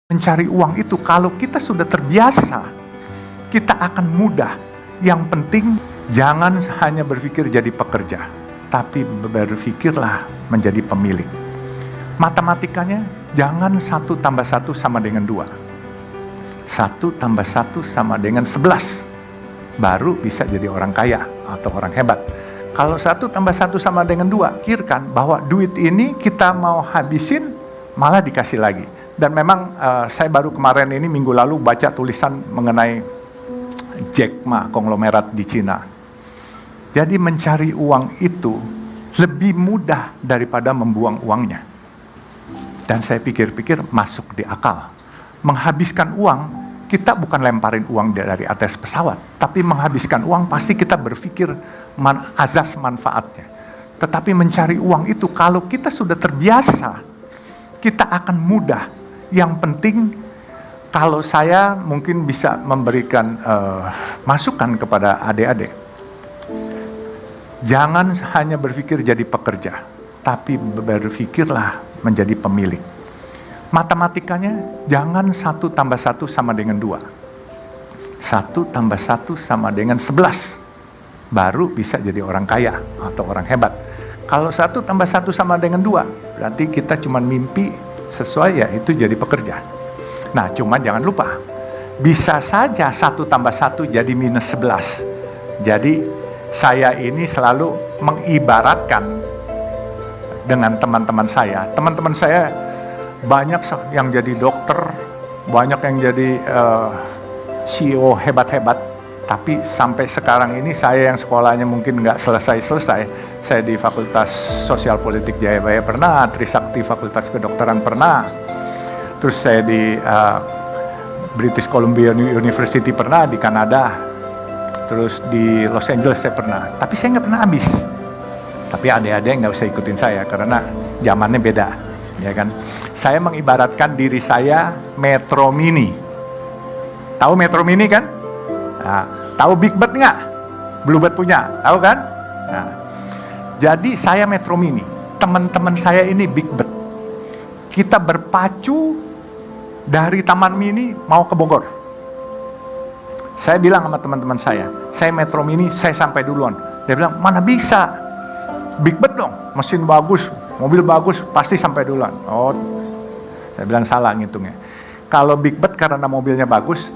Mencari uang itu kalau kita sudah terbiasa, kita akan mudah. Yang penting jangan hanya berpikir jadi pekerja, tapi berpikirlah menjadi pemilik. Matematikanya jangan 1 tambah 1 sama dengan 2. 1 tambah 1 sama dengan 11. Baru bisa jadi orang kaya atau orang hebat. Kalau 1 tambah 1 sama dengan 2, pikirkan bahwa duit ini kita mau habisin malah dikasih lagi. Dan memang saya baru kemarin ini minggu lalu baca tulisan mengenai Jack Ma konglomerat di Cina. Jadi mencari uang itu lebih mudah daripada membuang uangnya. Dan saya pikir-pikir masuk di akal. Menghabiskan uang, kita bukan lemparin uang dari atas pesawat, tapi menghabiskan uang pasti kita berpikir azas manfaatnya. Tetapi mencari uang itu kalau kita sudah terbiasa, kita akan mudah. Yang penting kalau saya mungkin bisa memberikan masukan kepada adik-adik, jangan hanya berpikir jadi pekerja, tapi berpikirlah menjadi pemilik. Matematikanya jangan 1 tambah 1 sama dengan 2. 1 tambah 1 sama dengan 11. Baru bisa jadi orang kaya atau orang hebat. Kalau 1 tambah 1 sama dengan 2, berarti kita cuma mimpi sesuai ya itu jadi pekerja. Nah cuman jangan lupa, bisa saja 1 tambah 1 jadi minus 11. Jadi saya ini selalu mengibaratkan dengan teman-teman saya. Teman-teman saya banyak yang jadi dokter, banyak yang jadi CEO hebat-hebat. Tapi sampai sekarang ini saya yang sekolahnya mungkin nggak selesai-selesai. Saya di Fakultas Sosial Politik Jayabaya pernah, Trisakti Fakultas Kedokteran pernah. Terus saya di British Columbia University pernah, di Kanada. Terus di Los Angeles saya pernah. Tapi saya nggak pernah habis. Tapi adik-adik nggak usah ikutin saya karena zamannya beda, ya kan? Saya mengibaratkan diri saya Metro Mini. Tahu Metro Mini kan? Nah, tahu Big Bird nggak? Bluebird punya, tahu kan? Nah, jadi saya Metro Mini, teman-teman saya ini Big Bird. Kita berpacu dari Taman Mini mau ke Bogor. Saya bilang sama teman-teman saya Metro Mini, saya sampai duluan. Dia bilang, mana bisa? Big Bird dong, mesin bagus, mobil bagus, pasti sampai duluan. Oh, saya bilang salah ngitungnya. Kalau Big Bird karena mobilnya bagus,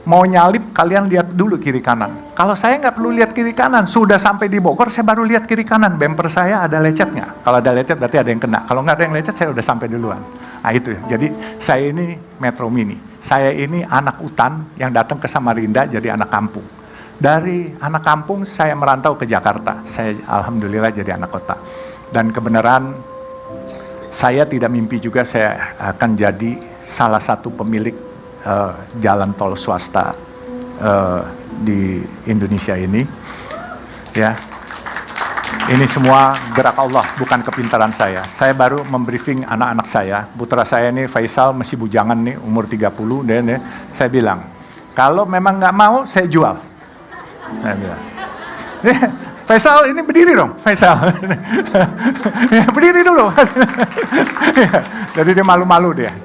mau nyalip kalian lihat dulu kiri kanan. Kalau saya nggak perlu lihat kiri kanan, sudah sampai di Bogor saya baru lihat kiri kanan. Bumper saya ada lecetnya. Kalau ada lecet berarti ada yang kena. Kalau nggak ada yang lecet saya udah sampai duluan. Nah itu. Jadi saya ini Metro Mini. Saya ini anak hutan yang datang ke Samarinda jadi anak kampung. Dari anak kampung saya merantau ke Jakarta. Saya alhamdulillah jadi anak kota. Dan kebenaran saya tidak mimpi juga saya akan jadi salah satu pemilik jalan tol swasta di Indonesia ini, ya. Ini semua gerak Allah, bukan kepintaran saya. Saya baru membriefing anak-anak saya. Putra saya ini Faisal masih bujangan nih, umur 30, dan ya, saya bilang, kalau memang nggak mau, saya jual. Saya bilang, Faisal ini berdiri dong, Faisal. Berdiri dulu. Jadi dia malu-malu dia.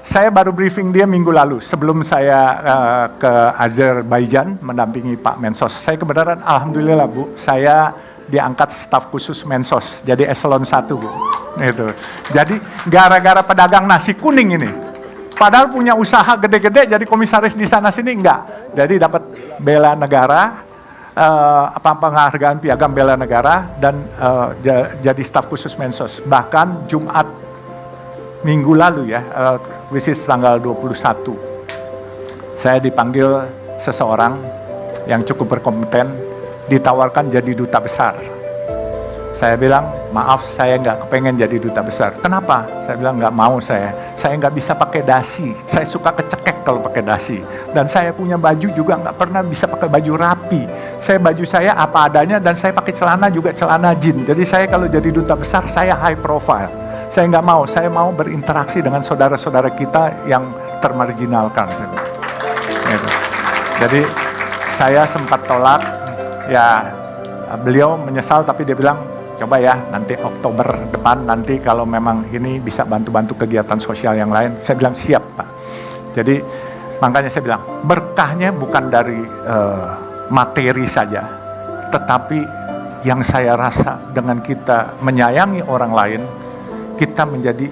Saya baru briefing dia minggu lalu, sebelum saya ke Azerbaijan mendampingi Pak Mensos. Saya kebenaran, alhamdulillah Bu, saya diangkat staf khusus Mensos, jadi eselon 1 Bu. Gitu. Jadi gara-gara pedagang nasi kuning ini, padahal punya usaha gede-gede, jadi komisaris di sana-sini enggak. Jadi dapat bela negara, penghargaan piagam bela negara, dan jadi staf khusus Mensos. Bahkan Jumat minggu lalu ya, which is tanggal 21, saya dipanggil seseorang yang cukup berkompeten, ditawarkan jadi duta besar. Saya bilang, maaf saya nggak kepengen jadi duta besar. Kenapa? Saya bilang nggak mau saya nggak bisa pakai dasi, saya suka kecekek kalau pakai dasi. Dan saya punya baju juga nggak pernah bisa pakai baju rapi. Baju saya apa adanya, dan saya pakai celana juga celana jean. Jadi saya kalau jadi duta besar, saya high profile. Saya nggak mau, saya mau berinteraksi dengan saudara-saudara kita yang termarginalkan. Jadi saya sempat tolak, ya beliau menyesal tapi dia bilang, coba ya nanti Oktober depan nanti kalau memang ini bisa bantu-bantu kegiatan sosial yang lain. Saya bilang siap Pak. Jadi makanya saya bilang, berkahnya bukan dari materi saja, tetapi yang saya rasa dengan kita menyayangi orang lain, kita menjadi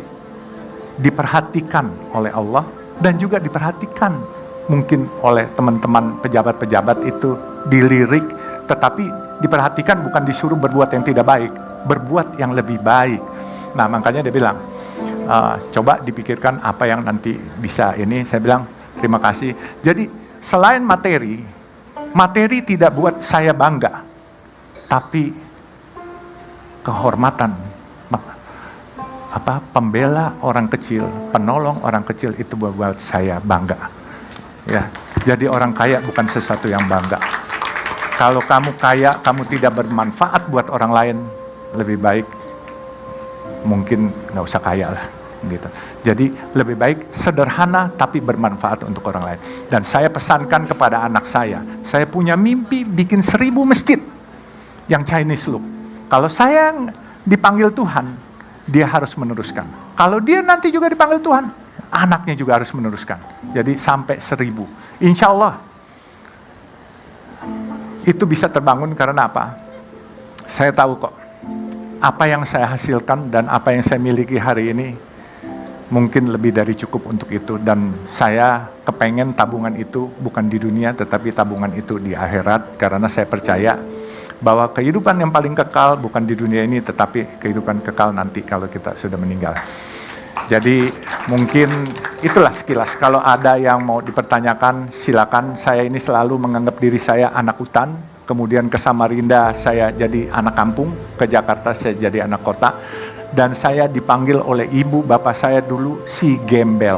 diperhatikan oleh Allah dan juga diperhatikan mungkin oleh teman-teman pejabat-pejabat itu, dilirik, tetapi diperhatikan bukan disuruh berbuat yang tidak baik, berbuat yang lebih baik. Nah makanya dia bilang, coba dipikirkan apa yang nanti bisa ini. Saya bilang terima kasih. Jadi selain materi, materi tidak buat saya bangga, tapi kehormatan, pembela orang kecil, penolong orang kecil itu buat saya bangga. Ya, jadi orang kaya bukan sesuatu yang bangga. Kalau kamu kaya, kamu tidak bermanfaat buat orang lain, lebih baik mungkin nggak usah kaya lah. Gitu. Jadi lebih baik sederhana tapi bermanfaat untuk orang lain. Dan saya pesankan kepada anak saya punya mimpi bikin 1000 masjid yang Chinese look. Kalau saya dipanggil Tuhan, dia harus meneruskan. Kalau dia nanti juga dipanggil Tuhan, anaknya juga harus meneruskan. Jadi sampai 1000. Insya Allah itu bisa terbangun karena apa? Saya tahu kok, apa yang saya hasilkan dan apa yang saya miliki hari ini mungkin lebih dari cukup untuk itu, dan saya kepengen tabungan itu bukan di dunia tetapi tabungan itu di akhirat, karena saya percaya bahwa kehidupan yang paling kekal bukan di dunia ini tetapi kehidupan kekal nanti kalau kita sudah meninggal. Jadi mungkin itulah sekilas. Kalau ada yang mau dipertanyakan silakan. Saya ini selalu menganggap diri saya anak hutan, kemudian ke Samarinda saya jadi anak kampung, ke Jakarta saya jadi anak kota. Dan saya dipanggil oleh ibu bapak saya dulu si gembel.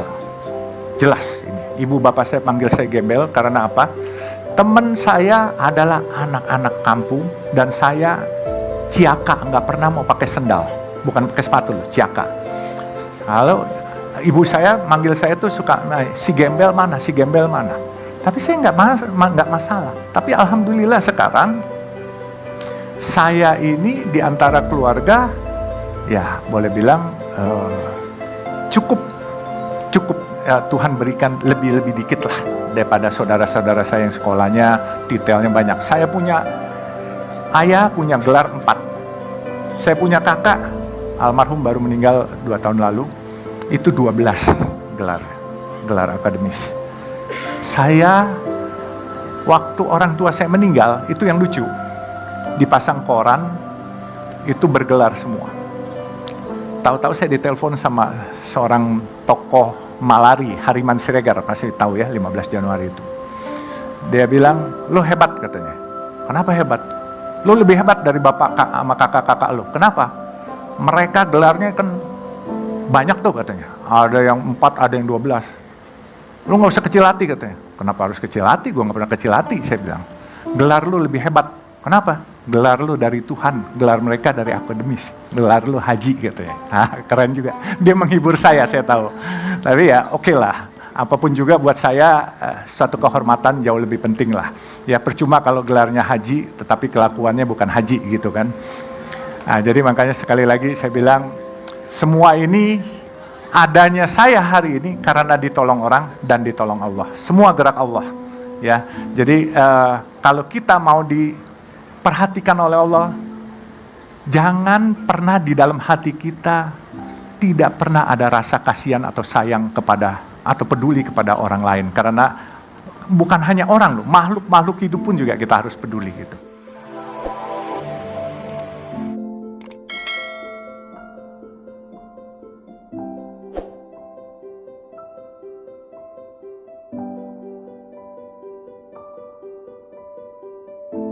Jelas ini, ibu bapak saya panggil saya gembel karena apa? Teman saya adalah anak-anak kampung dan saya ciaka, nggak pernah mau pakai sendal, bukan pakai sepatu loh, ciaka. Kalau ibu saya manggil saya tuh suka, si gembel mana, si gembel mana. Tapi saya nggak masalah. Tapi alhamdulillah sekarang saya ini di antara keluarga, ya boleh bilang cukup Tuhan berikan lebih dikit lah daripada saudara-saudara saya yang sekolahnya detailnya banyak. Saya punya ayah punya gelar 4. Saya punya kakak almarhum baru meninggal 2 tahun lalu, itu 12 gelar akademis. Saya waktu orang tua saya meninggal itu yang lucu, dipasang koran itu bergelar semua. Tahu-tahu saya ditelepon sama seorang tokoh Malari, Hariman Siregar, pasti tahu ya, 15 Januari itu. Dia bilang, lo hebat katanya. Kenapa hebat? Lo lebih hebat dari bapak sama kakak-kakak lo. Kenapa? Mereka gelarnya kan banyak tuh katanya. Ada yang 4, ada yang 12. Lo gak usah kecil hati katanya. Kenapa harus kecil hati? Gue gak pernah kecil hati, saya bilang. Gelar lo lebih hebat. Kenapa? Gelar lu dari Tuhan, gelar mereka dari akademis, gelar lu haji katanya. Keren juga. Dia menghibur saya tahu. Tapi ya oke lah, apapun juga buat saya suatu kehormatan jauh lebih penting lah. Ya percuma kalau gelarnya haji, tetapi kelakuannya bukan haji gitu kan. Nah, jadi makanya sekali lagi saya bilang, semua ini adanya saya hari ini karena ditolong orang dan ditolong Allah. Semua gerak Allah. Ya, jadi kalau kita mau diperhatikan oleh Allah, jangan pernah di dalam hati kita tidak pernah ada rasa kasihan atau sayang kepada atau peduli kepada orang lain, karena bukan hanya orang loh, makhluk hidup pun juga kita harus peduli gitu.